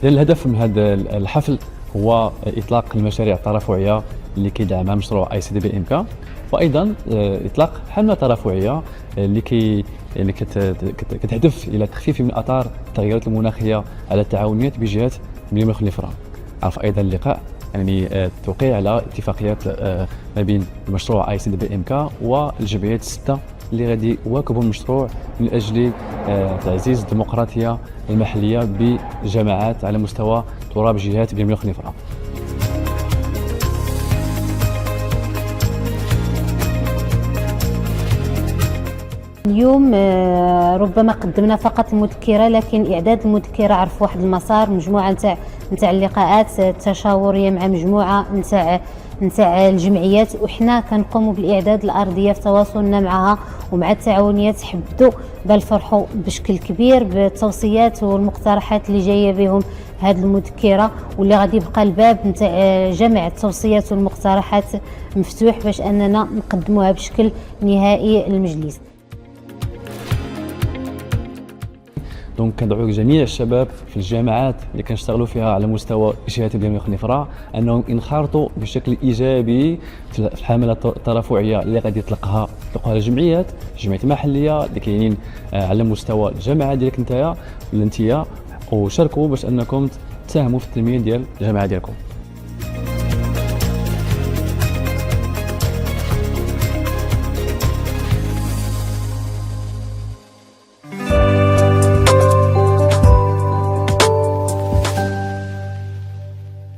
إذن الهدف من هذا الحفل هو إطلاق المشاريع الترفعية اللي كيدعمها مشروع ICDB-MK، وأيضا إطلاق حملة ترفعية اللي كتهدف إلى تخفيف من آثار التغيرات المناخية على التعاونيات بجهة مليون خليفرة. عرف أيضا اللقاء يعني التوقيع على اتفاقيات ما بين مشروع ICDB-MK والجمعيات الستة اللي غادي يواكبوا المشروع من أجل تعزيز الديمقراطية المحلية بجماعات على مستوى تراب جهة مليون خليفرة. اليوم ربما قدمنا فقط المذكرة، لكن إعداد المذكرة عرف واحد المسار، مجموعة نتاع اللقاءات التشاورية مع مجموعة نتاع الجمعيات، وحنا كنقوموا بالإعداد الأرضية في تواصلنا معها ومع التعاونيات. حبدوا بالفرحوا بشكل كبير بالتوصيات والمقترحات اللي جاية بهم هذه المذكرة، واللي غادي يبقى الباب نتاع جمع التوصيات والمقترحات مفتوح باش أننا نقدموها بشكل نهائي للمجلس. دونك كندعو جميع الشباب في الجامعات اللي كنشتغلوا فيها على مستوى جهه مليون خليفرة انهم ينخرطوا بشكل ايجابي في الحمله الترفعيه اللي غادي يطلقها الجمعيات المحليه اللي كاينين على مستوى الجامعه ديالك نتايا ولا نتيا، وشاركوا باش انكم تساهموا في التنميه ديال الجامعه ديالكم.